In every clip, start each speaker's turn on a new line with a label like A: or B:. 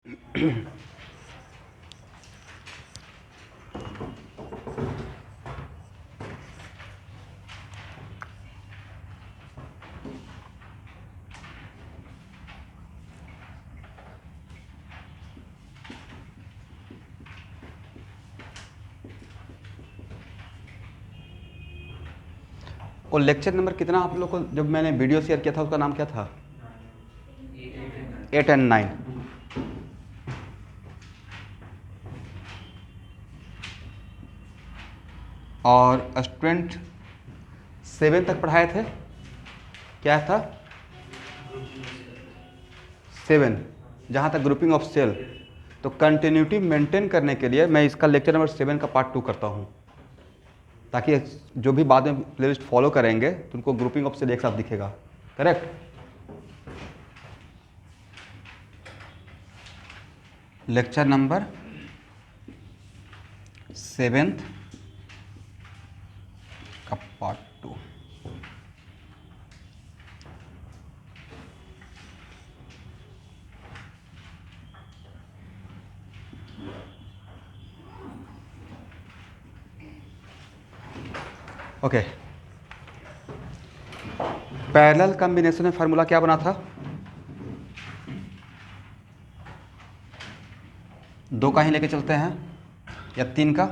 A: और lecture number कितना आप लोग को जब मैंने वीडियो शेयर किया था उसका नाम क्या था? 8 एंड 9। और स्टूडेंट 7 तक पढ़ाए थे, क्या था? 7, जहाँ तक ग्रुपिंग ऑफ सेल। तो कंटिन्यूटी मेंटेन करने के लिए मैं इसका लेक्चर नंबर 7 का पार्ट 2 करता हूँ, ताकि जो भी बाद में प्लेलिस्ट फॉलो करेंगे तो उनको ग्रुपिंग ऑफ सेल एक साथ दिखेगा। करेक्ट? लेक्चर नंबर 7 का पार्ट 2। ओके, पैरेलल कॉम्बिनेशन में फार्मूला क्या बना था? 2 का ही लेके चलते हैं या 3 का?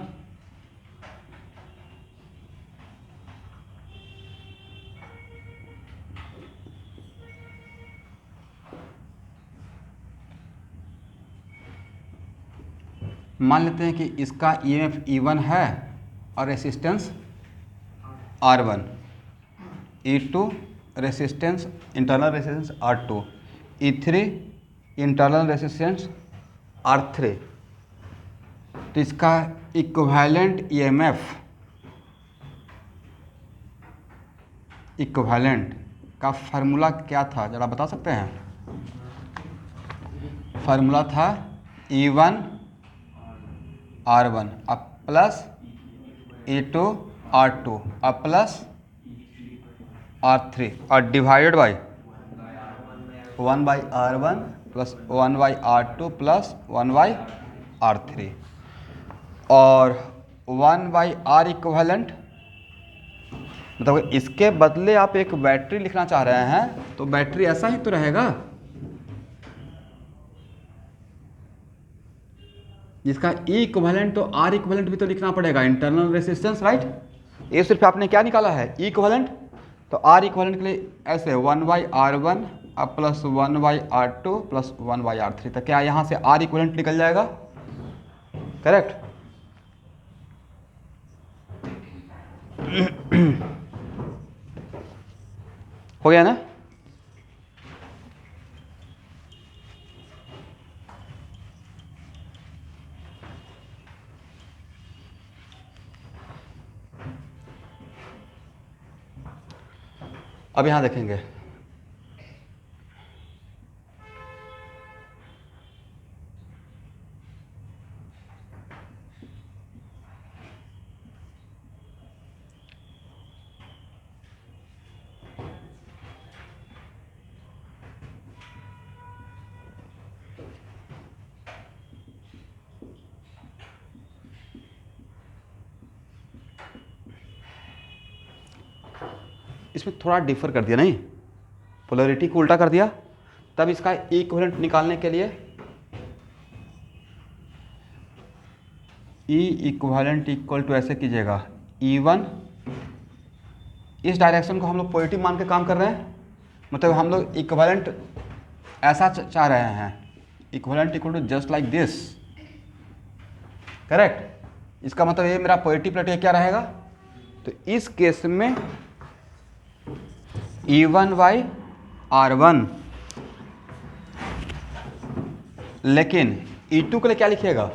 A: मान लेते हैं कि इसका EMF E1 है और resistance R1, E2 resistance internal resistance R2, E3 internal resistance R3। तो इसका इक्विवेलेंट इक्विवेलेंट का फार्मूला क्या था, ज़रा बता सकते हैं? फार्मूला था E1 R1 अब प्लस E2 R2 अब प्लस R3 और divided by 1/R1 plus 1/R2 plus 1/R3 और 1/R इक्विवेलेंट। मतलब इसके बदले आप एक बैटरी लिखना चाह रहे हैं तो बैटरी ऐसा ही तो रहेगा, जिसका E इक्विवेलेंट तो R इक्विवेलेंट भी तो लिखना पड़ेगा, इंटरनल रेसिस्टेंस, राइट? ये सिर्फ आपने क्या निकाला है? E equivalent. तो R इक्विवेलेंट के लिए ऐसे 1/R1 अब प्लस 1/R2 प्लस 1/R3, तो क्या यहाँ से R इक्विवेलेंट निकल जाएगा? करेक्ट? हो गया ना? अब यहाँ देखेंगे, इसमें थोड़ा डिफर कर दिया, नहीं, पोलैरिटी को उल्टा कर दिया। तब इसका इक्विवेलेंट निकालने के लिए E इक्विवेलेंट इक्वल टू ऐसे कीजिएगा, E1, इस डायरेक्शन को हम लोग पॉजिटिव मान के काम कर रहे हैं, मतलब हम लोग इक्विवेलेंट ऐसा चाह रहे हैं, equivalent equal to just like this. Correct? इसका मतलब ये मेरा पॉजिटिव प्लेट ये क्या रहेगा? तो इस केस में E1/R1, लेकिन E2 के लिए क्या लिखिएगा?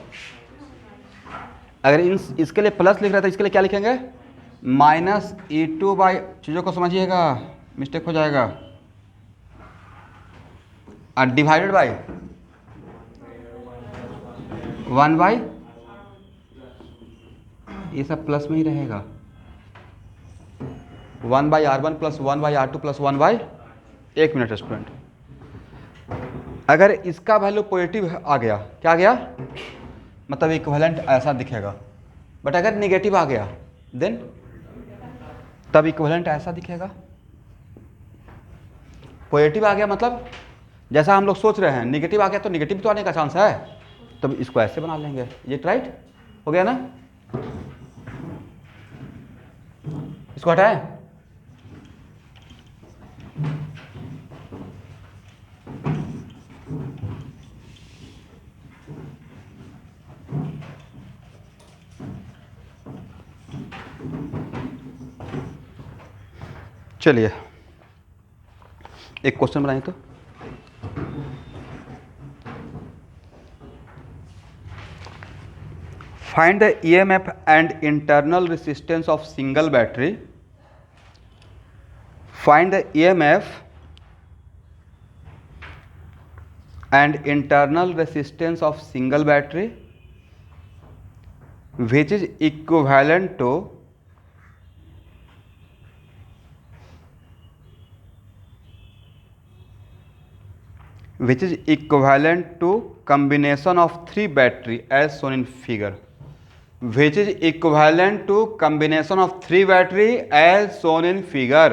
A: अगर इसके लिए प्लस लिख रहा था, इसके लिए क्या लिखेंगे? माइनस E2 बाई, चीज़ों को समझिएगा, मिस्टेक हो जाएगा, और डिवाइडेड बाई 1/, ये सब प्लस में ही रहेगा, 1/R1 प्लस 1/R2 प्लस 1/, एक मिनट स्टूडेंट, अगर इसका वैल्यू पॉजिटिव आ गया, क्या आ गया, मतलब इक्विवेलेंट ऐसा दिखेगा। बट अगर निगेटिव आ गया देन तब इक्विवेलेंट ऐसा दिखेगा। पॉजिटिव आ गया मतलब जैसा हम लोग सोच रहे हैं, निगेटिव आ गया तो निगेटिव तो आने का चांस है, तब इसको ऐसे बना लेंगे। ये राइट हो गया ना, इसको हटाएं। चलिए एक क्वेश्चन बनाइए तो। Find the EMF and internal resistance of single battery. Find the EMF and internal resistance of single battery which is equivalent to combination of three battery as shown in figure, which is equivalent to combination of three battery as shown in figure।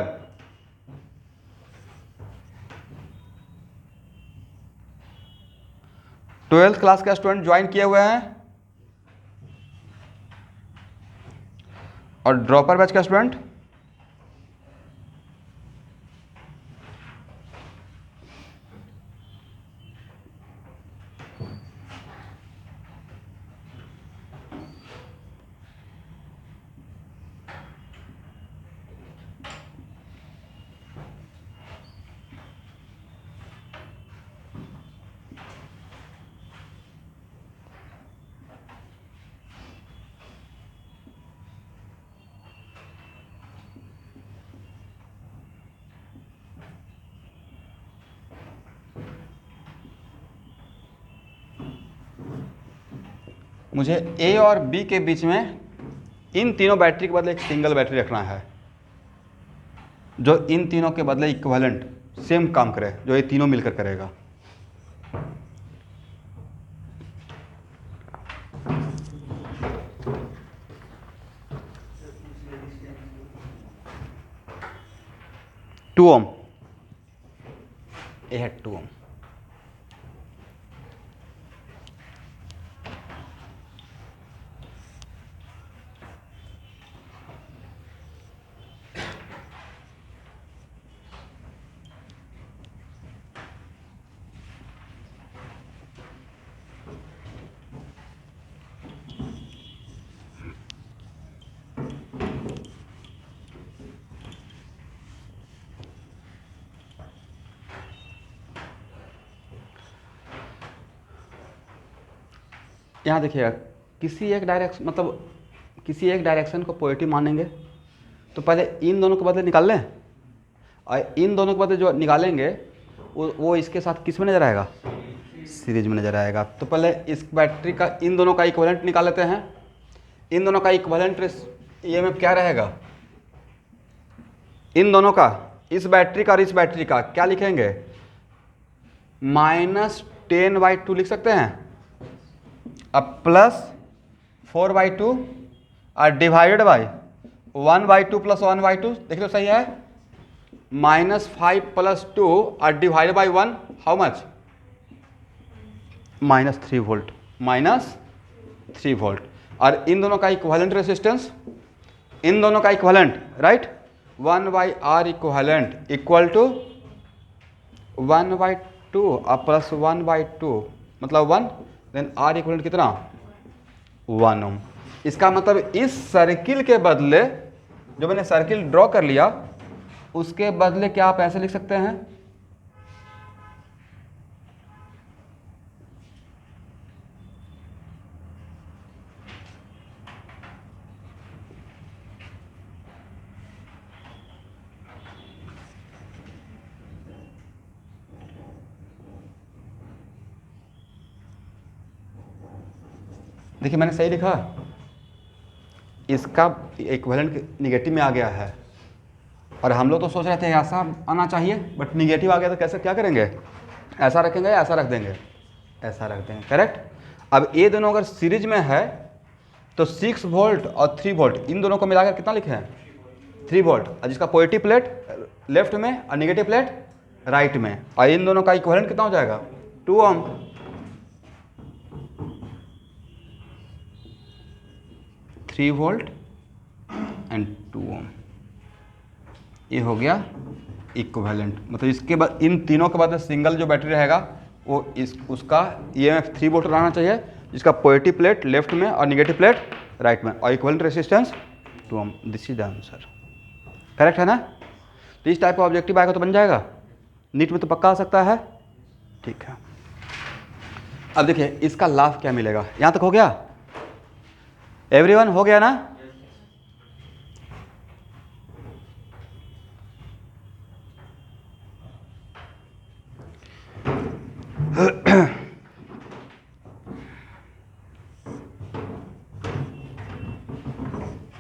A: 12th class का student join किए हुए हैं और dropper batch का student, मुझे ए और B के बीच में इन तीनों बैटरी के बदले एक सिंगल बैटरी रखना है जो इन तीनों के बदले इक्विवेलेंट सेम काम करे, जो ये तीनों मिलकर करेगा। टू ओम, ये है 2 ओम। यहाँ देखिएगा, किसी एक डायरेक्शन मतलब किसी एक डायरेक्शन को पॉजिटिव मानेंगे तो पहले इन दोनों के बदले निकाल लें, और इन दोनों के बदले जो निकालेंगे वो इसके साथ किस में नजर आएगा, सीरीज में नजर आएगा। तो पहले इस बैटरी का इन दोनों का इक्विवेलेंट निकाल लेते हैं। इन दोनों का इक्विवेलेंट EMF क्या रहेगा, इन दोनों का, इस बैटरी का और इस बैटरी का क्या लिखेंगे, -10/2 लिख सकते हैं, अब +4/2 और डिवाइडेड बाई 1/2 + 1/2, देख लो सही है, -5 + 2 और divided by 1, how much, -3 volt, -3 volt. और इन दोनों का इक्विवेलेंट रेसिस्टेंस, इन दोनों का equivalent right, 1/R equivalent equal to 1/2 और +1/2 मतलब 1, देन R इक्विवेलेंट कितना, 1 ओम। इसका मतलब इस सर्किल के बदले, जो मैंने सर्किल ड्रॉ कर लिया, उसके बदले क्या आप ऐसे लिख सकते हैं, देखिए मैंने सही लिखा, इसका इक्विवेलेंट निगेटिव में आ गया है और हम लोग तो सोच रहे थे ऐसा आना चाहिए, बट निगेटिव आ गया तो कैसे क्या करेंगे, ऐसा रखेंगे या ऐसा रख देंगे? ऐसा रख देंगे, करेक्ट। अब ये दोनों अगर सीरीज में है तो 6 वोल्ट और 3 वोल्ट इन दोनों को मिलाकर कितना लिखे हैं? 3 वोल्ट, और जिसका पॉजिटिव प्लेट लेफ्ट में और निगेटिव प्लेट राइट में, और इन दोनों का इक्विवेलेंट कितना हो जाएगा? 2 ओम। 3 वोल्ट एंड 2 ओम, ये हो गया इक्विवेलेंट। मतलब इसके बाद इन तीनों के बाद सिंगल जो बैटरी रहेगा वो उसका EMF 3 वोल्ट रहना चाहिए, जिसका पॉजिटिव प्लेट लेफ्ट में और निगेटिव प्लेट राइट में, और equivalent resistance 2 ohm. This is the answer, correct है ना? तो इस टाइप का ऑब्जेक्टिव आएगा तो बन जाएगा, नीट में तो पक्का आ सकता है। ठीक है, अब देखिए इसका लाभ क्या मिलेगा। यहाँ तक हो गया एवरीवन? हो गया ना?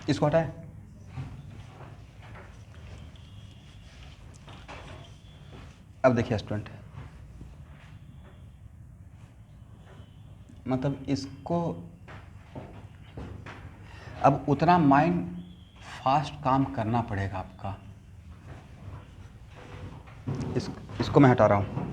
A: इसको हटाए। अब देखिए स्टूडेंट, मतलब इसको अब उतना माइंड फास्ट काम करना पड़ेगा आपका। इसको मैं हटा रहा हूँ।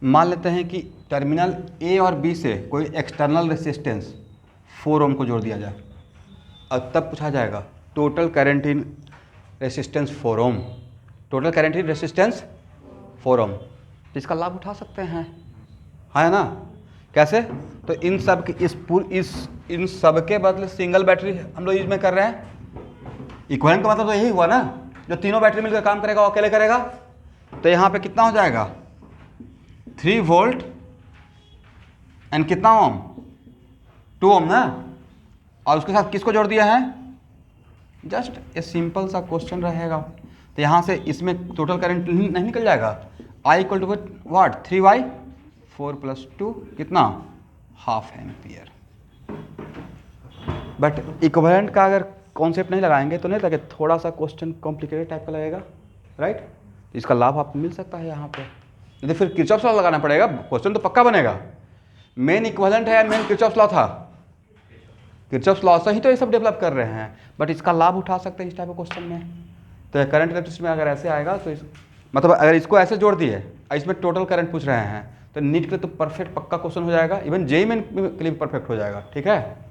A: मान लेते हैं कि टर्मिनल ए और बी से कोई एक्सटर्नल रेसिस्टेंस 4 ओम को जोड़ दिया जाए, और तब पूछा जाएगा total current in resistance 4 ohm. Total current in resistance 4 ohm, तो इसका लाभ उठा सकते हैं, है ना? कैसे? तो इन सब के इन सब के बदले सिंगल बैटरी हम लोग यूज में कर रहे हैं। इक्विवेलेंट का मतलब तो यही हुआ ना, जो तीनों बैटरी मिलकर काम करेगा वो अकेले करेगा। तो यहाँ पे कितना हो जाएगा? 3 वोल्ट एंड कितना ओम? 2 ओम ना। और उसके साथ किसको जोड़ दिया है? जस्ट ए सिंपल सा क्वेश्चन रहेगा। तो यहाँ से इसमें टोटल करंट नहीं निकल जाएगा। I equal to what? 3/4 + 2 कितना? ½ एम्पियर। बट इक्विवेलेंट का अगर कॉन्सेप्ट नहीं लगाएंगे तो नहीं लगे, थोड़ा सा क्वेश्चन कॉम्प्लिकेटेड टाइप का लगेगा, राइट? इसका लाभ आपको मिल सकता है यहाँ पे। नहीं फिर किरचॉफ्स लॉ लगाना पड़ेगा, क्वेश्चन तो पक्का बनेगा। मेन इक्विवेलेंट है, मेन किरचॉफ्स लॉ था। किरचॉफ्स लॉ से ही तो ये सब डेवलप कर रहे हैं, बट इसका लाभ उठा सकते हैं इस टाइप के क्वेश्चन में। तो करंट इलेक्ट्रिसिटी में अगर ऐसे आएगा तो मतलब अगर इसको ऐसे जोड़ दिए, इसमें टोटल करंट पूछ रहे हैं, तो नीट के लिए तो परफेक्ट पक्का क्वेश्चन हो जाएगा, इवन जेईई मेन के लिए परफेक्ट हो जाएगा। ठीक है,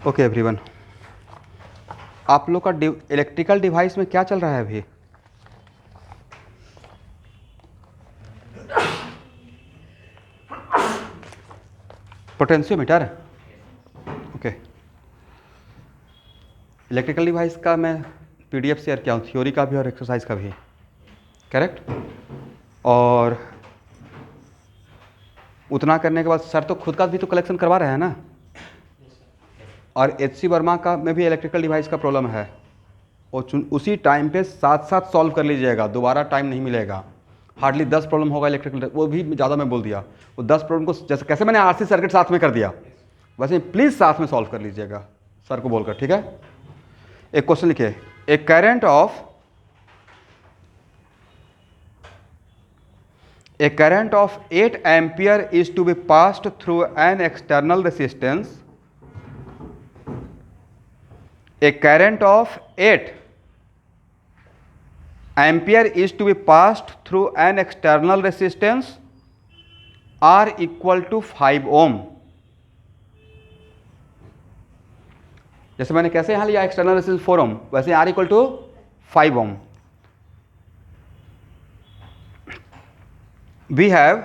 A: ओके एवरीवन, आप लोग का इलेक्ट्रिकल डिवाइस में क्या चल रहा है अभी? पोटेंशियोमीटर। ओके, इलेक्ट्रिकल डिवाइस का मैं PDF शेयर किया हूँ, थ्योरी का भी और एक्सरसाइज का भी, करेक्ट? और उतना करने के बाद सर तो खुद का भी तो कलेक्शन करवा रहे हैं ना, और HC वर्मा का में भी इलेक्ट्रिकल डिवाइस का प्रॉब्लम है, और उसी टाइम पे साथ साथ सॉल्व कर लीजिएगा, दोबारा टाइम नहीं मिलेगा। हार्डली 10 प्रॉब्लम होगा इलेक्ट्रिकल, वो भी ज़्यादा मैं बोल दिया। वो 10 प्रॉब्लम को जैसे कैसे मैंने RC सर्किट साथ में कर दिया, वैसे प्लीज़ साथ में सॉल्व कर लीजिएगा सर को बोलकर, ठीक है? एक क्वेश्चन लिखिए, a current of 8 ampere is to be passed through an external resistance. A current of 8 ampere is to be passed through an external resistance R equal to 5 ohm। जैसे मैंने कैसे यहां लिया एक्सटर्नल रेजिस्टेंस 4 ohm, वैसे R equal to 5 ohm। We have,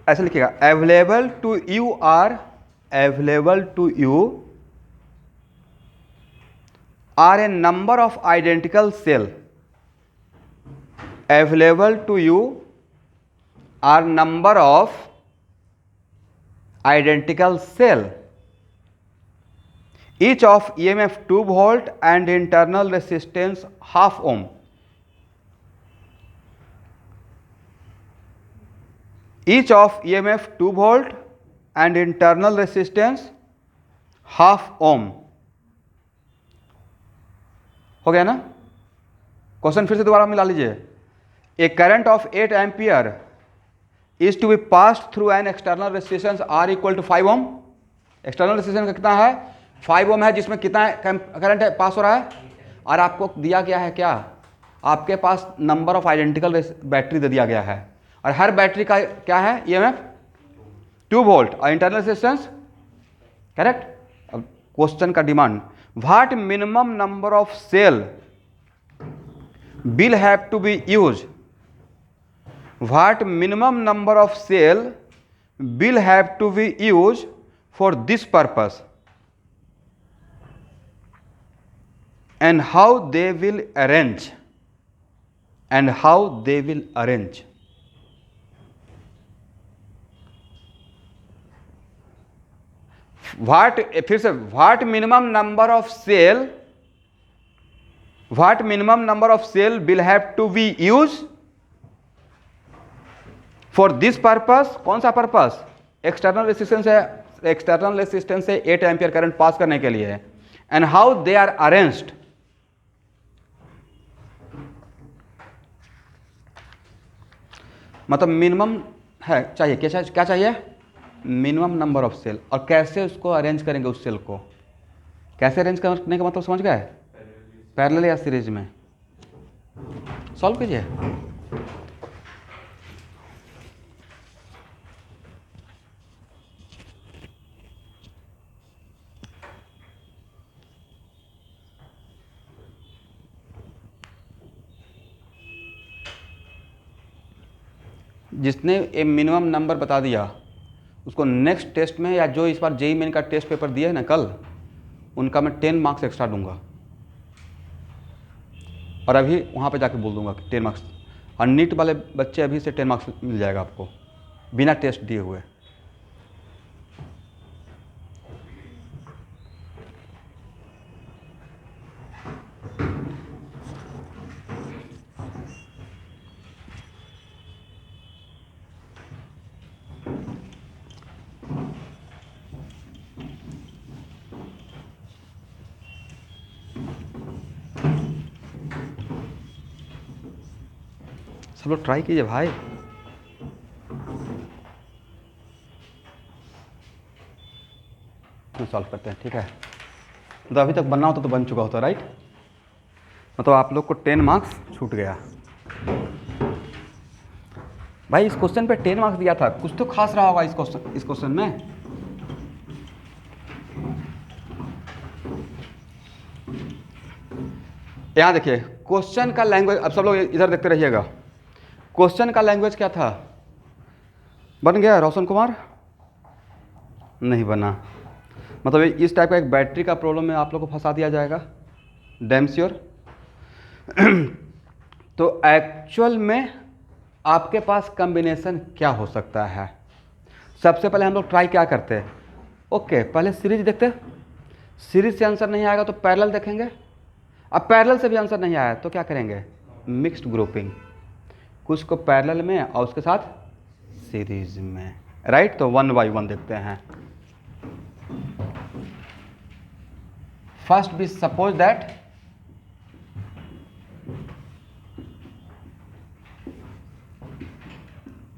A: ऐसे लिखिएगा, available to you are a number of identical cell। Available to you are number of identical cell each of EMF 2 volt and internal resistance half ohm. Each of EMF 2 volt and internal resistance half ohm. हो गया ना? Question फिर से दोबारा मिला लीजिए। A current of 8 ampere is to be passed through an external resistance R equal to 5 ohm. External resistance का कितना है? 5 ओम है, जिसमें कितना करंट है पास हो रहा है? और आपको दिया गया है क्या? आपके पास नंबर ऑफ आइडेंटिकल बैटरी दे दिया गया है, और हर बैटरी का क्या है? EMF 2 वोल्ट और इंटरनल रेजिस्टेंस। करेक्ट। अब क्वेश्चन का demand, what minimum number of cell will have to be used, what minimum number of cell will have to be used for this purpose, and how they will arrange, and how they will arrange। what, फिर से, what minimum number of cell, what minimum number of cell will have to be used for this purpose। कौन सा purpose? External resistance है, external resistance से 8 ampere current pass करने के लिए। And how they are arranged, मतलब minimum है चाहिए, क्या चाहिए? मिनिमम नंबर ऑफ सेल, और कैसे उसको अरेंज करेंगे, उस सेल को कैसे अरेंज करने का मतलब समझ गए? पैरेलल या सीरीज में। सॉल्व कीजिए। जिसने ये मिनिमम नंबर बता दिया, उसको नेक्स्ट टेस्ट में, या जो इस बार JEE मेन का टेस्ट पेपर दिया है ना कल, उनका मैं 10 मार्क्स एक्स्ट्रा दूंगा, और अभी वहाँ पे जाके बोल दूंगा कि 10 मार्क्स। और नीट वाले बच्चे अभी से 10 मार्क्स मिल जाएगा आपको बिना टेस्ट दिए हुए। सब लोग ट्राई कीजिए भाई। सॉल्व करते हैं, ठीक है? तो अभी तक बनना होता तो बन चुका होता, राइट? मतलब आप लोग को 10 मार्क्स छूट गया भाई। इस क्वेश्चन पे 10 मार्क्स दिया था, कुछ तो खास रहा होगा इस क्वेश्चन में। यहाँ देखिए क्वेश्चन का लैंग्वेज, अब सब लोग इधर देखते रहिएगा। क्वेश्चन का लैंग्वेज क्या था? बन गया रोशन कुमार? नहीं बना। मतलब इस टाइप का एक बैटरी का प्रॉब्लम में आप लोग को फंसा दिया जाएगा, डैम श्योर। तो एक्चुअल में आपके पास कॉम्बिनेशन क्या हो सकता है? सबसे पहले हम लोग ट्राई क्या करते हैं? ओके, पहले सीरीज देखते हैं। सीरीज से आंसर नहीं आएगा तो पैरेलल देखेंगे। अब पैरेलल से भी आंसर नहीं आया तो क्या करेंगे? मिक्स्ड ग्रुपिंग, कुछ को पैरेलल में और उसके साथ सीरीज में, राइट? तो 1 by 1 देखते हैं। First we suppose that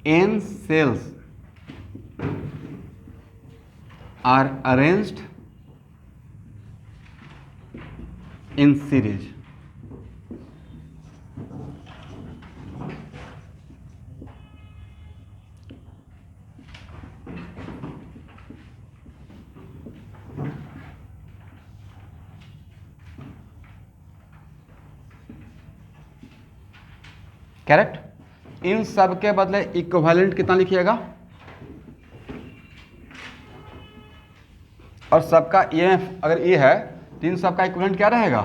A: n cells are arranged in series. Correct? इन सब के बदले इक्विवेलेंट कितना लिखिएगा? और सबका EMF अगर ये है तो इन सबका इक्विवेलेंट क्या रहेगा?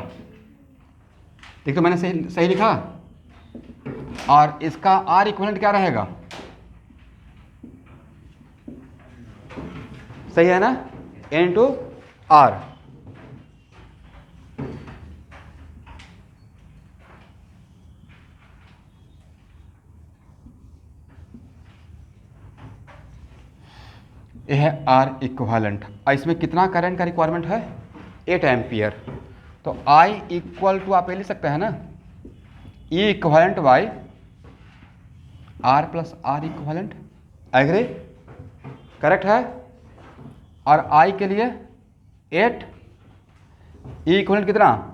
A: देखो मैंने सही लिखा। और इसका R इक्विवेलेंट क्या रहेगा? सही है ना? N to R। ये है आर इक्विवेलेंट। इसमें कितना करंट का रिक्वायरमेंट है? 8 एम्पियर। तो आई इक्वल टू आप ये लिख सकते हैं ना, E equivalent by are plus R equivalent. Agree? Correct है। और आई के लिए 8, ई इक्विवेलेंट कितना?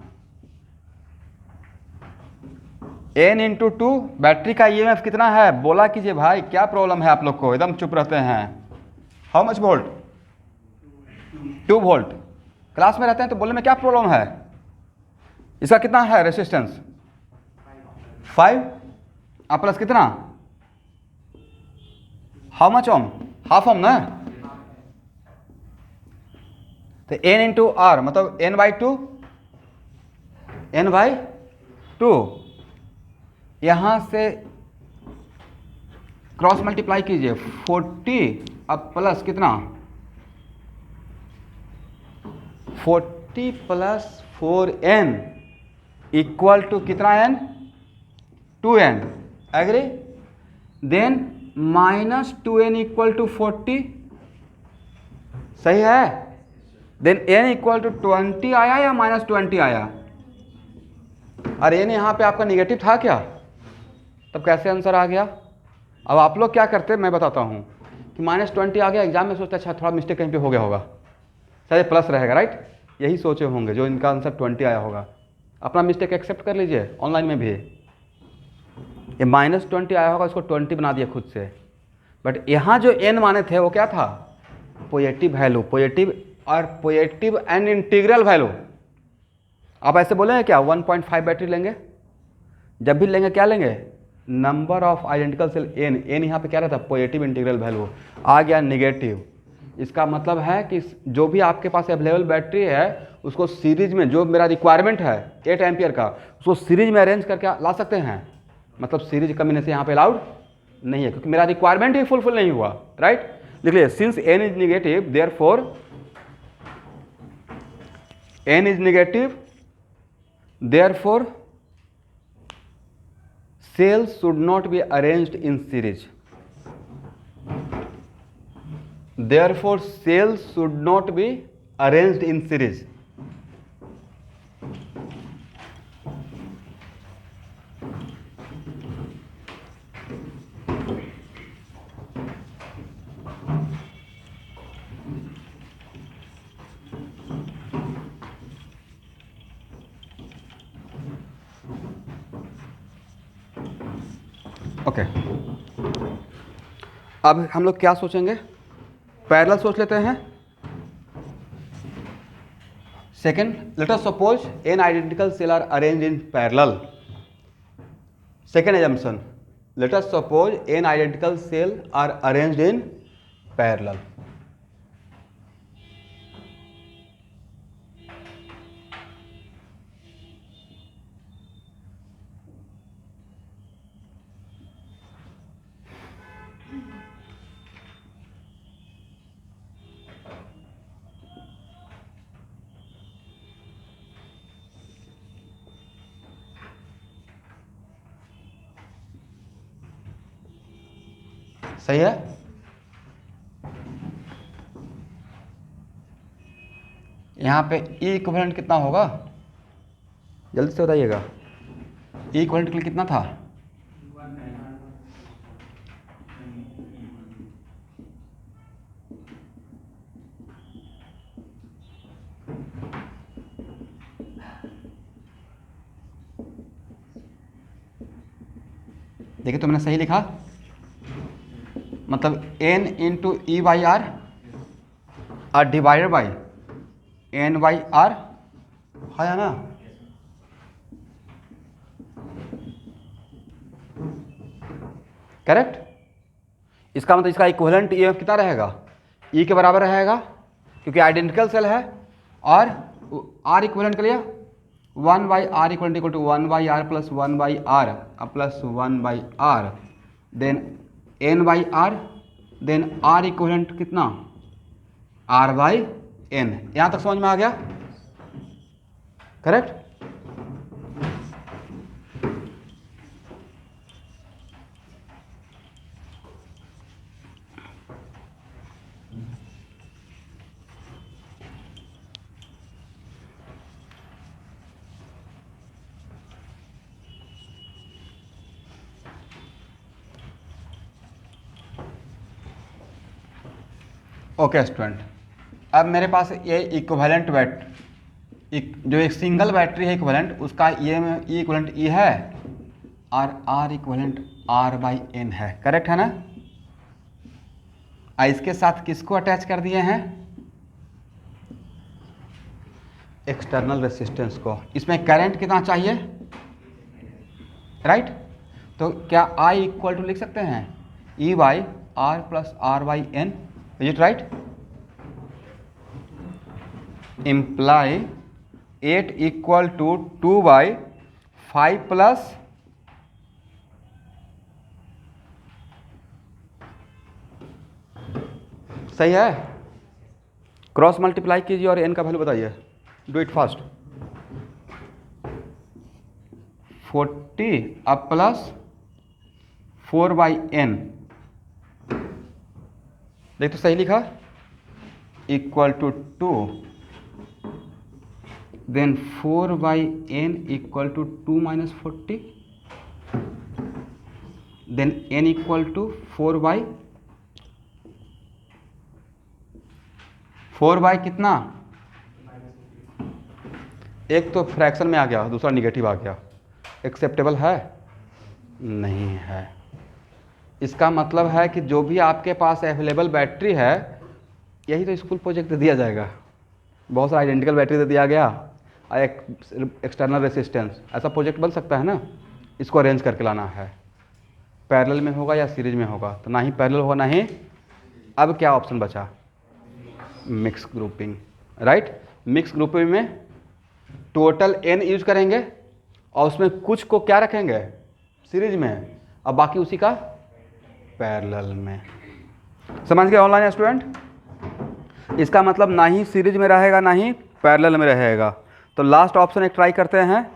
A: n into 2। बैटरी का ईएमएफ कितना है बोला कीजिए भाई, क्या प्रॉब्लम है आप लोग को, एकदम चुप रहते हैं। How much volt? 2 volt. Class में रहते हैं तो बोलने में क्या प्रॉब्लम है? इसका कितना है रेसिस्टेंस? 5। आप प्लस कितना? How much ohm? Half ohm ना। तो n इंटू आर मतलब n बाई 2, n बाई 2। यहां से क्रॉस मल्टीप्लाई कीजिए, 40 अब प्लस कितना? 40 प्लस 4n इक्वल टू कितना n? 2n। Agree? Then minus 2n equal to 40, सही है। देन n इक्वल टू 20 आया या माइनस 20 आया? अरे n यहाँ पे आपका निगेटिव था क्या? तब कैसे आंसर आ गया? अब आप लोग क्या करते हैं मैं बताता हूँ कि माइनस 20 आ गया, एग्जाम में सोचते अच्छा थोड़ा मिस्टेक कहीं पे हो गया होगा, शायद प्लस रहेगा, राइट? यही सोचे होंगे जो इनका आंसर 20 आया होगा। अपना मिस्टेक एक्सेप्ट कर लीजिए, ऑनलाइन में भी ये माइनस 20 आया होगा, इसको 20 बना दिया खुद से। बट यहाँ जो n माने थे वो क्या था? पॉजिटिव वैल्यू, पॉजिटिव और पॉजिटिव एंड इंटीग्रल वैल्यू। आप ऐसे बोलेंगे क्या 1.5 बैटरी लेंगे? जब भी लेंगे क्या लेंगे? Number of identical cell n यहाँ पे क्या रहता है? Positive integral value. आ गया निगेटिव। इसका मतलब है कि जो भी आपके पास अवेलेबल बैटरी है उसको सीरीज में, जो मेरा रिक्वायरमेंट है 8 एम्पियर का, उसको सीरीज में अरेंज करके ला सकते हैं। मतलब सीरीज कम्बिनेशन यहाँ पे अलाउड नहीं है क्योंकि मेरा रिक्वायरमेंट ही फुलफिल नहीं हुआ, राइट? लिख लीजिए, since n is negative therefore n is negative therefore cells should not be arranged in series. Therefore cells should not be arranged in series. Okay अब हम लोग क्या सोचेंगे? पैरेलल सोच लेते हैं। Second, let us suppose n identical cell are arranged in parallel. Second assumption, let us suppose n identical cell are arranged in parallel. सही है? यहाँ पे E इक्विवेलेंट कितना होगा? जल्दी से बताइएगा। E इक्विवेलेंट के लिए कितना था? देखिए तो मैंने सही लिखा, मतलब n into E by R और divided by n by R है ना। करेक्ट? इसका मतलब इसका इक्विवेलेंट ईएमएफ कितना रहेगा? E के बराबर रहेगा क्योंकि आइडेंटिकल सेल है। और R इक्विवेलेंट के लिए 1 by r equal to 1 by are plus 1 by are plus 1 by r, then n by r, then R equivalent कितना? R by n। यहाँ तक समझ में आ गया? करेक्ट? ओके स्टूडेंट, अब मेरे पास ये इक्विवेलेंट जो एक सिंगल बैटरी है इक्विवेलेंट, उसका ये में ई इक्विवेलेंट ई है और r equivalent r by n है, करेक्ट है ना। इसके साथ किसको अटैच कर दिए हैं, एक्सटर्नल रेसिस्टेंस को। इसमें करंट कितना चाहिए, राइट। तो क्या आई इक्वल टू लिख सकते हैं E by are plus R by N, is it right. Imply 8 equal to 2 by 5 plus सही है। क्रॉस मल्टीप्लाई कीजिए और एन का वैल्यू बताइए, डू इट फास्ट। 40 अब प्लस 4 बाई एन, देख तो सही लिखा, equal to 2, then 4 by n equal to 2 minus 40, then n equal to 4 by कितना, एक तो फ्रैक्शन में आ गया, दूसरा निगेटिव आ गया, एक्सेप्टेबल है नहीं है। इसका मतलब है कि जो भी आपके पास अवेलेबल बैटरी है, यही तो स्कूल प्रोजेक्ट दे दिया जाएगा। बहुत सारा आइडेंटिकल बैटरी दे दिया गया, एक्सटर्नल रेसिस्टेंस, ऐसा प्रोजेक्ट बन सकता है ना। इसको अरेंज करके लाना है, पैरेलल में होगा या सीरीज में होगा, तो ना ही पैरेलल होगा ना ही। अब क्या ऑप्शन बचा, mix grouping, right. Mix grouping में टोटल एन यूज करेंगे और उसमें कुछ को क्या रखेंगे, सीरीज में, और बाकी उसी का पैरेलल में। समझ गए ऑनलाइन स्टूडेंट। इसका मतलब ना ही सीरीज में रहेगा ना ही पैरेलल में रहेगा। तो लास्ट ऑप्शन एक ट्राई करते हैं,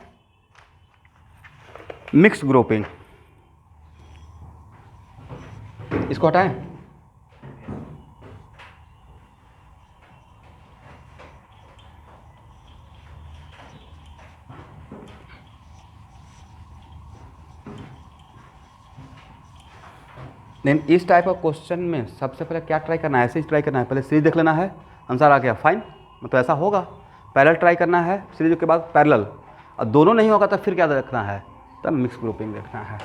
A: मिक्स ग्रुपिंग। इसको हटाएं, लेकिन इस टाइप ऑफ क्वेश्चन में सबसे पहले क्या ट्राई करना है, ऐसे ही ट्राई करना है, पहले सीरीज देख लेना है, आंसर आ गया फाइन, मतलब ऐसा होगा। पैरेलल ट्राई करना है, सीरीज के बाद पैरेलल, और दोनों नहीं होगा तब फिर क्या देखना है, तब मिक्स ग्रुपिंग देखना है।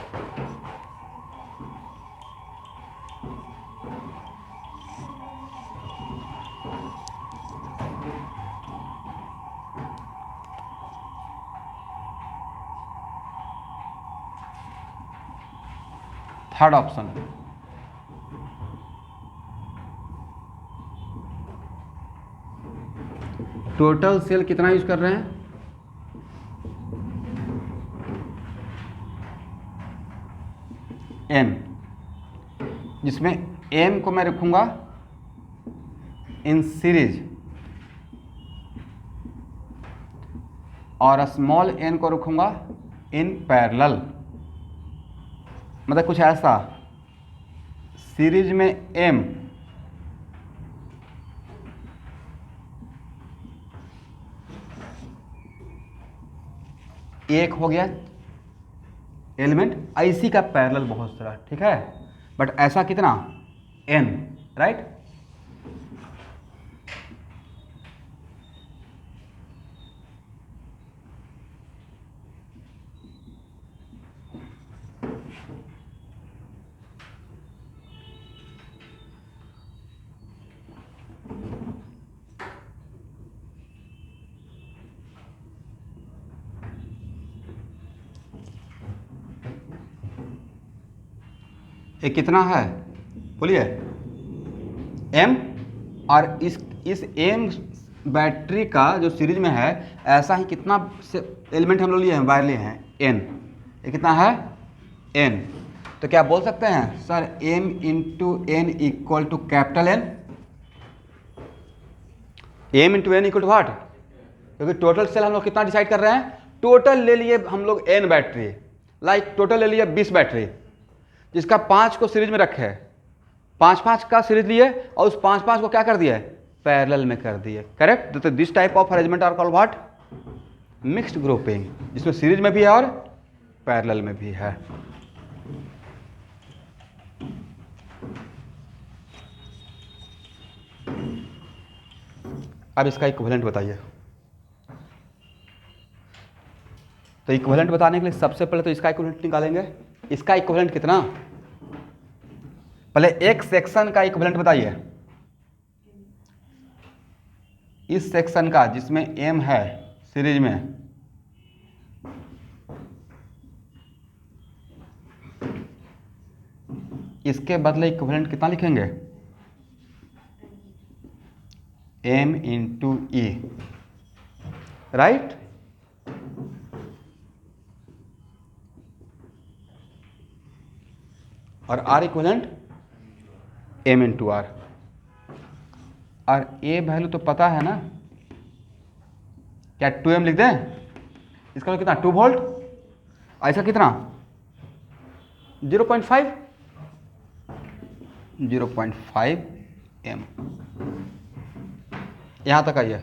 A: थर्ड ऑप्शन, टोटल सेल कितना यूज कर रहे हैं, एन, जिसमें एम को मैं रखूंगा इन सीरीज और स्मॉल एन को रखूंगा इन पैरेलल। मतलब कुछ ऐसा, सीरीज में एम एक हो गया एलिमेंट, IC का पैरेलल बहुत सारा, ठीक है, बट ऐसा कितना, n, राइट। ये कितना है बोलिए, m, और इस m बैटरी का जो सीरीज में है, ऐसा ही कितना एलिमेंट हम लोग लिए हैं, वायर लिए हैं, n। ये कितना है, n। तो क्या बोल सकते हैं sir, m into n equal to capital N, m into n equal to what, क्योंकि टोटल सेल हम लोग कितना डिसाइड कर रहे हैं, टोटल ले लिए हम लोग n बैटरी, लाइक टोटल ले लिए 20 बैटरी, जिसका 5 को सीरीज में रखे, 5-5 का सीरीज लिए और उस 5-5 को क्या कर दिया, पैरेलल में कर दिए, करेक्ट। तो this type of arrangement are called what, mixed grouping, जिसमें सीरीज में भी है और पैरेलल में भी है। अब इसका इक्विवेलेंट बताइए। तो इक्विवेलेंट बताने के लिए सबसे पहले तो इसका इक्विवेलेंट निकालेंगे। इसका इक्विवेलेंट कितना, पहले एक सेक्शन का इक्विवेलेंट बताइए। इस सेक्शन का जिसमें m है सीरीज में, इसके बदले इक्विवेलेंट कितना लिखेंगे, m इंटू ई, राइट। और r equivalent m into r. और a वैल्यू तो पता है ना, क्या 2m लिख दें? इसका कितना 2 वोल्ट, ऐसा कितना 0.5 m। यहां तक आइए।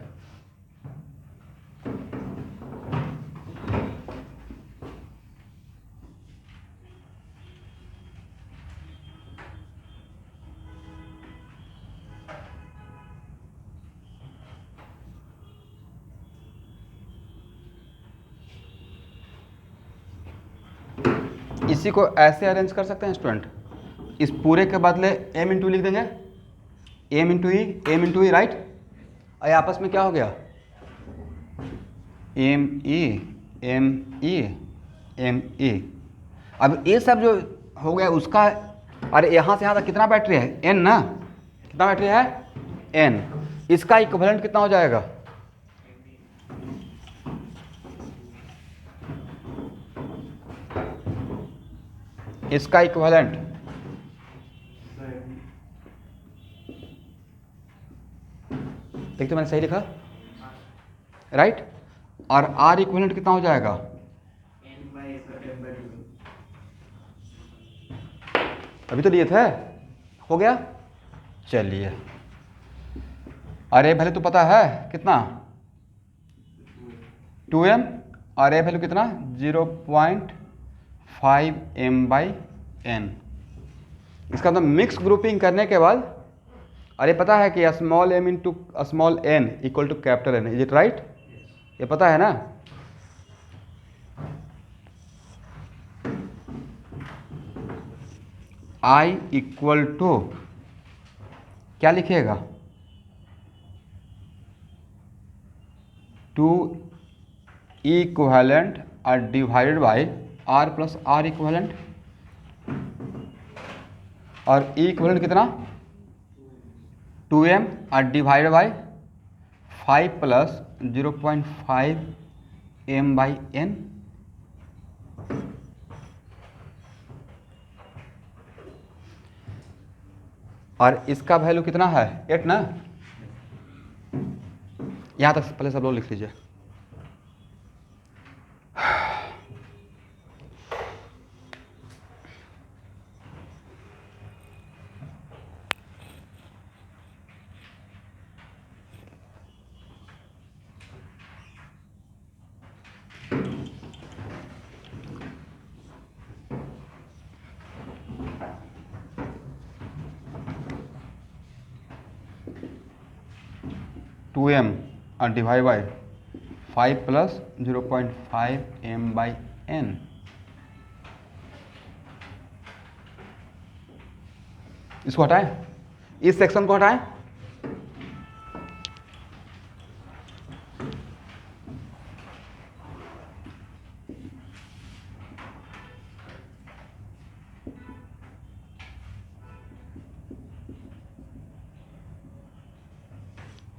A: इसी को ऐसे अरेंज कर सकते हैं स्टूडेंट, इस पूरे के बदले m इंटू लिख देंगे, m इंटू ई, राइट। और आपस में क्या हो गया, m e। अब ये सब जो हो गया उसका, अरे यहाँ से यहाँ तक कितना बैटरी है, n ना, कितना बैटरी है n। इसका इक्विवेलेंट कितना हो जाएगा, इसका इक्विवेलेंट देखते तो मैंने सही लिखा, राइट। और R इक्विवेलेंट कितना हो जाएगा, अभी तो लिए थे, हो गया। चलिए, अरे वैल्यू तो पता है कितना 2m, और ए वैल्यू कितना 0.5 m/n। इसका मतलब मिक्स ग्रुपिंग करने के बाद, अरे पता है कि small m into small n equal to capital N, is it right? ये पता है ना। I इक्वल टू क्या लिखिएगा, 2 इक्विवेलेंट और divided by R plus R equivalent. और E इक्विवेलेंट कितना 2m और डिवाइडेड बाय 5 प्लस 0.5 m/n। और इसका वैल्यू कितना है 8 ना। यहां तक पहले सब लोग लिख लीजिए। टू एम और डिवाइड बाई 5 प्लस 0.5 m/n। इसको हटाएं, इस सेक्शन को हटाएं।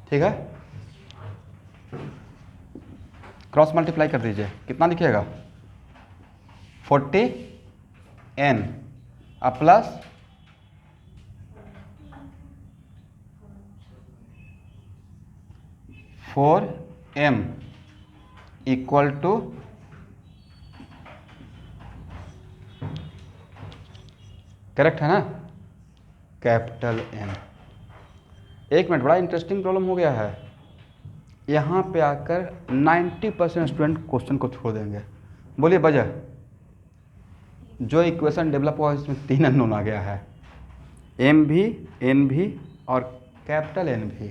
A: ठीक है, क्रॉस मल्टीप्लाई कर दीजिए, कितना लिखिएगा 40n plus 4m equal to correct है ना कैपिटल N। एक मिनट, बड़ा इंटरेस्टिंग प्रॉब्लम हो गया है। यहाँ पे आकर 90% स्टूडेंट क्वेश्चन को छोड़ देंगे। बोलिए वजह, जो इक्वेशन डेवलप हुआ इसमें 3 अननोन आ गया है, एम भी, एन भी और कैपिटल N भी।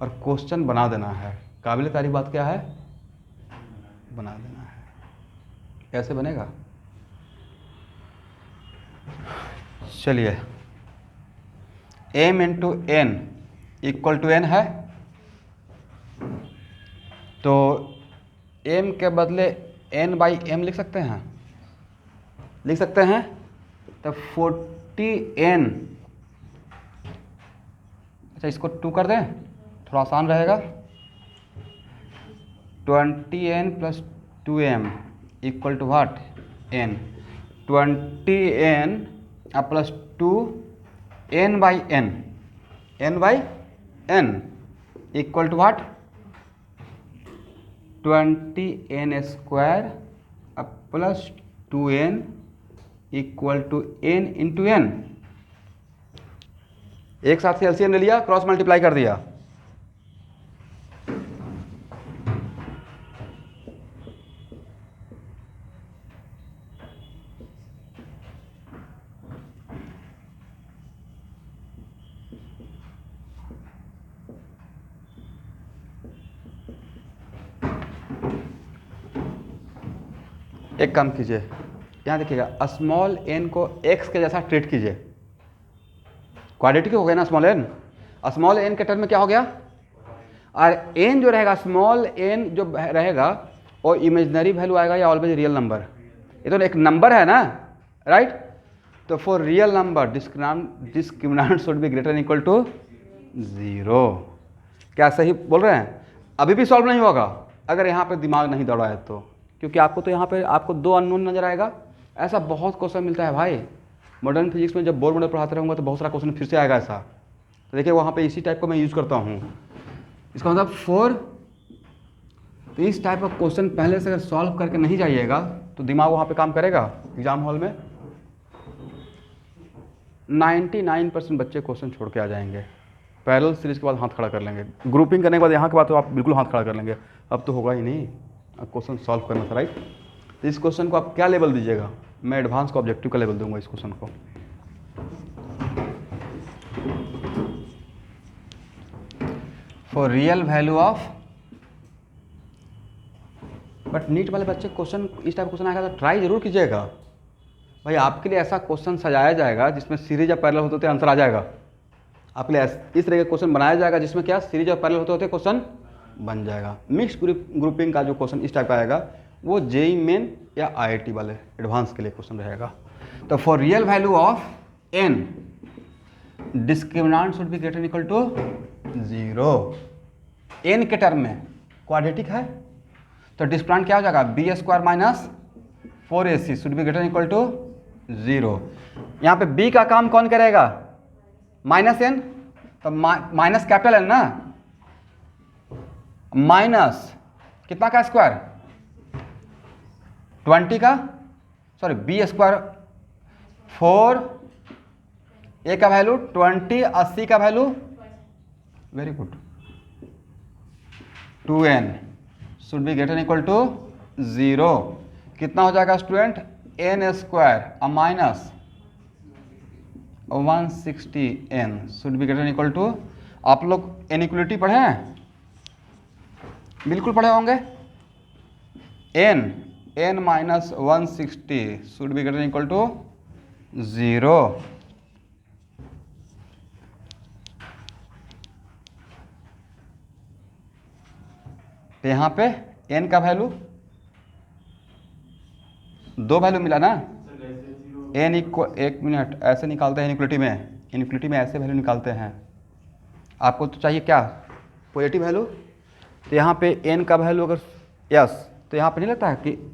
A: और क्वेश्चन बना देना है। काबिल तारीफ बात क्या है? बना देना है। कैसे बनेगा? चलिए, m into n equal to n है, तो m के बदले n बाई m लिख सकते हैं, लिख सकते हैं। तो 40n, अच्छा इसको 2 कर दें, थोड़ा आसान रहेगा। 20n plus 2m equal to what? n। 20n plus 2 n by n, n by n equal to what? 20n square plus 2n equal to n into n। एक साथ से एलसीएम ले लिया, क्रॉस मल्टीप्लाई कर दिया। एक काम कीजिए, यहाँ देखिएगा, स्मॉल n को x के जैसा ट्रीट कीजिए। क्वाड्रेटिक हो गया ना स्मॉल n। स्मॉल n के टर्म में क्या हो गया? और n जो रहेगा, स्मॉल n जो रहेगा वो इमेजिनरी वैल्यू आएगा या ऑलवेज रियल नंबर? ये तो एक नंबर है ना, राइट? तो for real number discriminant should be greater equal to 0। क्या सही बोल रहे हैं? अभी भी सॉल्व नहीं होगा अगर यहाँ पे दिमाग नहीं दौड़ा है तो, क्योंकि आपको तो यहाँ पे आपको 2 अननोन नजर आएगा। ऐसा बहुत क्वेश्चन मिलता है भाई, मॉडर्न फिजिक्स में जब बोर्ड मॉडल पढ़ाते रहूँगा तो बहुत सारा क्वेश्चन फिर से आएगा ऐसा। तो देखिए वहाँ पे इसी टाइप को मैं यूज़ करता हूँ। इसका मतलब तो इस टाइप का क्वेश्चन पहले से अगर सॉल्व करके नहीं जाइएगा तो दिमाग वहाँ पे काम करेगा एग्जाम हॉल में। 99% बच्चे क्वेश्चन छोड़ के आ जाएंगे। पैरेलल सीरीज के बाद हाथ खड़ा कर लेंगे, ग्रुपिंग करने के बाद यहाँ के बाद तो आप बिल्कुल हाथ खड़ा कर लेंगे। अब तो होगा ही नहीं, अब क्वेश्चन सॉल्व करना था, राइट? तो इस क्वेश्चन को आप क्या लेवल दीजिएगा? मैं एडवांस को ऑब्जेक्टिव का लेवल दूंगा इस क्वेश्चन को। For real value of, but NEET वाले बच्चे क्वेश्चन इस टाइप क्वेश्चन आएगा तो ट्राई जरूर कीजिएगा भाई। आपके लिए ऐसा क्वेश्चन सजाया जाएगा जिसमें सीरीज या पैरेलल होते होते आंसर आ जाएगा। आपके लिए इस तरह का क्वेश्चन बनाया जाएगा जिसमें क्या सीरीज और पैरेलल होते होते क्वेश्चन बन जाएगा। मिक्स ग्रुपिंग का जो क्वेश्चन इस टाइप का आएगा वो जेई मेन या आईआईटी वाले एडवांस के लिए क्वेश्चन रहेगा। तो for real value of n discriminant should be greater equal to 0। n के टर्म में क्वाड्रेटिक है तो डिस्क्रिमिनेंट क्या हो जाएगा? B square minus 4ac should be greater equal to 0। यहाँ पे b का काम कौन करेगा? माइनस n, तो माइनस कैपिटल n ना, माइनस कितना का स्क्वायर? 20 का, सॉरी बी स्क्वायर 4, ए का वैल्यू 20, 80 का value, very good, 2n should be greater equal to 0। कितना हो जाएगा student? n square minus 160n should be greater equal to, आप लोग इनइक्वलिटी पढ़े हैं? बिल्कुल पढ़े होंगे। n minus 160 should be greater equal to 0। तो यहाँ पे n का वैल्यू, 2 वैल्यू मिला ना, n इक्वल, एक मिनट, ऐसे निकालते हैं इनइक्वलिटी में ऐसे वैल्यू निकालते हैं। आपको तो चाहिए क्या? Positive value. तो यहाँ पे n का वैल्यू अगर यस, तो यहाँ पे नहीं लगता है कि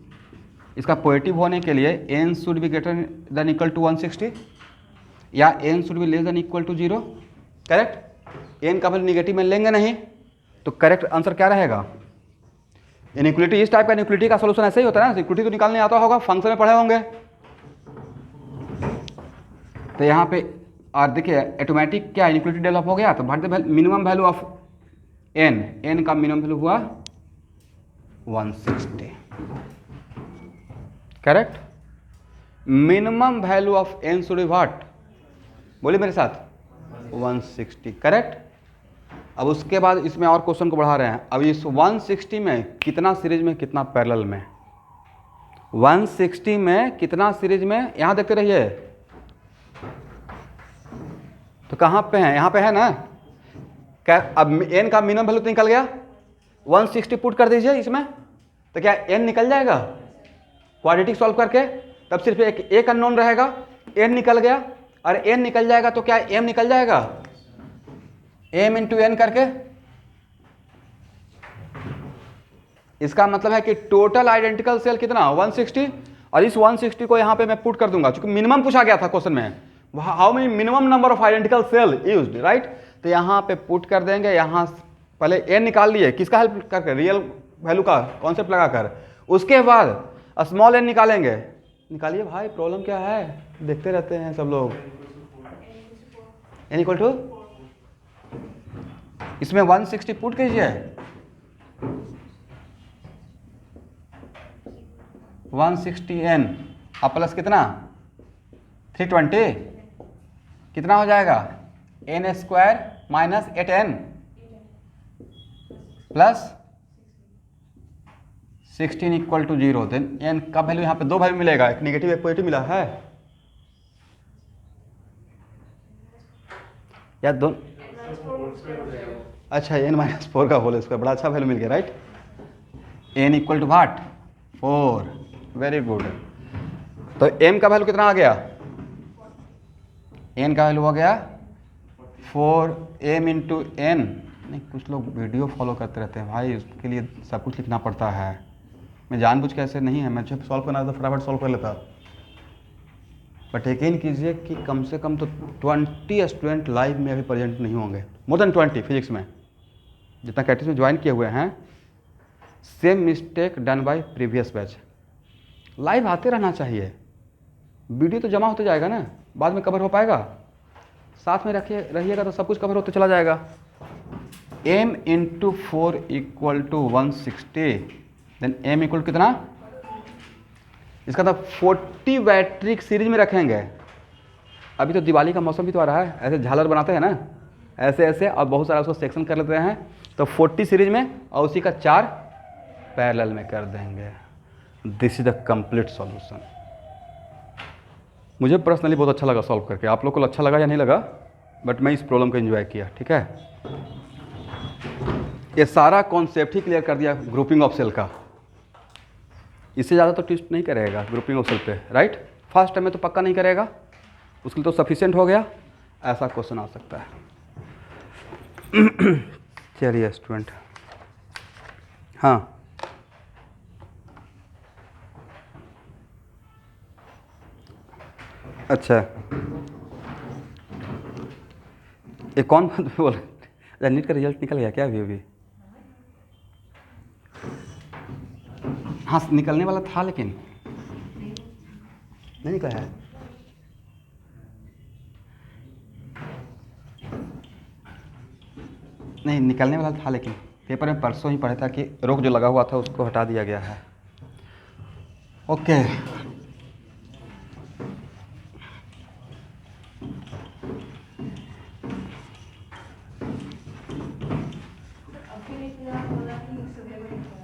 A: इसका पॉजिटिव होने के लिए n should be greater than equal to 160 या n should be less than equal to 0, correct? n का वैल्यू निगेटिव में लेंगे नहीं तो करेक्ट आंसर क्या रहेगा? इनइक्वलिटी, इस टाइप का इनइक्वलिटी का सॉल्यूशन ऐसे ही होता है ना, इक्वलिटी तो निकालने आता होगा, फंक्शन में पढ़े होंगे। तो यहाँ पे और देखिए ऑटोमेटिक क्या इनइक्वलिटी डेवलप हो गया, तो मिनिमम वैल्यू ऑफ n का मिनिमम वैल्यू हुआ 160, correct? Minimum value of n should be what? बोलिए मेरे साथ, 160, करेक्ट? अब उसके बाद इसमें और क्वेश्चन को बढ़ा रहे हैं। अब इस 160 में कितना सीरीज में कितना पैरेलल में, 160 में कितना सीरीज में, यहाँ देखते रहिए। तो कहाँ पे है, यहाँ पे है ना। क्या अब n का मिनिमम वैल्यू तो निकल गया, 160 पुट कर दीजिए इसमें, तो क्या n निकल जाएगा क्वाड्रेटिक सॉल्व करके। तब सिर्फ एक अननोन रहेगा, n निकल गया, और n निकल जाएगा तो क्या m निकल जाएगा, m इंटू n करके। इसका मतलब है कि टोटल आइडेंटिकल सेल कितना 160, और इस 160 को यहाँ पे मैं पुट कर दूंगा, चूंकि मिनिमम पूछा गया था क्वेश्चन में, how many minimum number of identical cell used, right. तो यहाँ पे पुट कर देंगे। यहाँ पहले n निकाल लिए, किसका हेल्प करके, रियल वैल्यू का कॉन्सेप्ट लगाकर। उसके बाद स्मॉल n निकालेंगे। निकालिए भाई, प्रॉब्लम क्या है, देखते रहते हैं सब लोग। n इक्वल टू, इसमें 160 पुट कीजिए, 160n अब प्लस कितना 320, कितना हो जाएगा n square minus 8n plus 16 equal to 0। Then n का वैल्यू यहाँ पे दो वैल्यू मिलेगा, एक नेगेटिव एक पॉजिटिव मिला है या दोनों। अच्छा n-4 का होल स्क्वायर, बड़ा अच्छा वैल्यू मिल गया, right. n equal to what 4, very good. तो m का वैल्यू कितना आ गया, n का वैल्यू हो गया 4m इंटू n। नहीं, कुछ लोग वीडियो फॉलो करते रहते हैं भाई, उसके लिए सब कुछ लिखना पड़ता है। मैं जानबूझ के ऐसे नहीं है, मैं जब सॉल्व करना तो फटाफट सॉल्व कर लेता। बट यकीन कीजिए कि कम से कम तो 20 स्टूडेंट लाइव में अभी प्रेजेंट नहीं होंगे, मोर देन 20 फिजिक्स में जितना कैटेगरी में ज्वाइन किए हुए हैं। Same mistake done by previous batch. Live आते रहना चाहिए, वीडियो तो जमा होते जाएगा ना, बाद में कवर हो पाएगा। साथ में रहिएगा तो सब कुछ कवर होते चला जाएगा। m into 4 equal to 160, then m equal कितना, इसका तो 40 बैटरी सीरीज में रखेंगे। अभी तो दिवाली का मौसम भी तो आ रहा है, ऐसे झालर बनाते हैं ना, ऐसे ऐसे, और बहुत सारा उसको सेक्शन कर लेते हैं। तो 40 सीरीज में और उसी का 4 पैरेलल में कर देंगे। This is the complete solution. मुझे पर्सनली बहुत अच्छा लगा सॉल्व करके, आप लोग को अच्छा लगा या नहीं लगा, बट मैं इस प्रॉब्लम को एंजॉय किया, ठीक है। ये सारा कॉन्सेप्ट ही क्लियर कर दिया ग्रुपिंग ऑफ सेल का। इससे ज़्यादा तो ट्विस्ट नहीं करेगा ग्रुपिंग ऑफ सेल पे, राइट। फर्स्ट टाइम में तो पक्का नहीं करेगा, उसके लिए तो सफिशिएंट हो गया। ऐसा क्वेश्चन आ सकता है। चलिए स्टूडेंट, हाँ अच्छा, ये कौन बात बोल रहे, नीट का रिजल्ट निकल गया क्या अभी? हाँ निकलने वाला था लेकिन नहीं निकला है। नहीं निकलने वाला था, लेकिन पेपर में परसों ही पढ़ा था कि रोक जो लगा हुआ था उसको हटा दिया गया है। ओके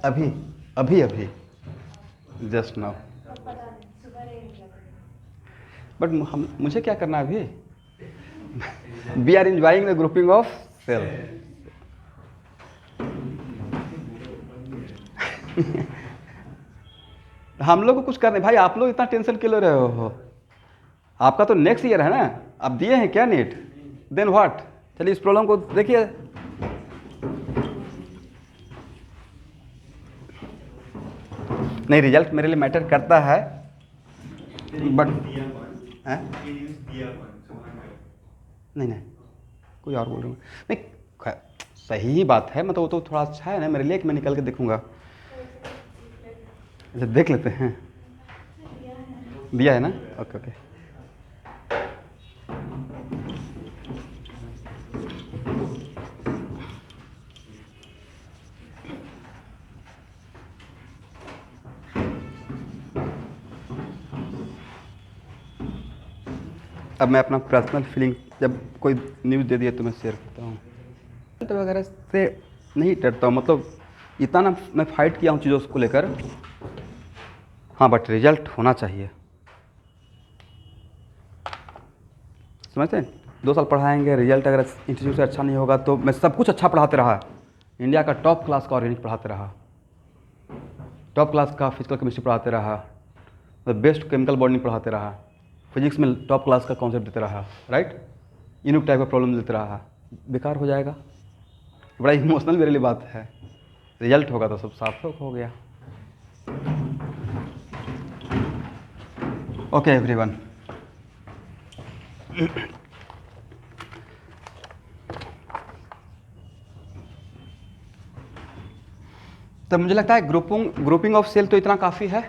A: अभी अभी अभी जस्ट नाउ, बट मुझे क्या करना है अभी? We are enjoying the grouping of cell. हम लोग को कुछ करने भाई, आप लोग इतना टेंशन क्यों ले रहे हो? आपका तो नेक्स्ट ईयर है ना, आप दिए हैं क्या नीट, देन व्हाट। चलिए इस प्रॉब्लम को देखिए। नहीं रिजल्ट मेरे लिए मैटर करता है, बट नहीं कोई और बोल रहा हूँ नहीं, सही ही बात है, मतलब वो तो थोड़ा अच्छा है ना मेरे लिए कि मैं निकल के देखूंगा। अच्छा देख लेते हैं, दिया है ना, ओके ओके। अब मैं अपना पर्सनल फीलिंग, जब कोई न्यूज़ दे दिया तो मैं शेयर करता हूँ। रिजल्ट वगैरह से नहीं डरता हूँ, मतलब इतना ना मैं फाइट किया हूँ चीज़ों को लेकर। हाँ बट रिजल्ट होना चाहिए, समझते हैं। 2 साल पढ़ाएंगे, रिजल्ट अगर इंस्टीट्यूट से अच्छा नहीं होगा तो मैं सब कुछ अच्छा पढ़ाते रहा, इंडिया का टॉप क्लास का ऑर्गेनिक पढ़ाते रहा, टॉप क्लास का फिजिकल केमिस्ट्री पढ़ाते रहा, बेस्ट केमिकल बॉन्डिंग पढ़ाते रहा, फिजिक्स में टॉप क्लास का कॉन्सेप्ट देते रहा, राइट। यूनिक टाइप का प्रॉब्लम देते रहा, बेकार हो जाएगा। बड़ा इमोशनल मेरे लिए बात है, रिजल्ट होगा तो सब साफ हो गया। ओके एवरीवन, तो मुझे लगता है ग्रुपिंग ऑफ सेल तो इतना काफ़ी है।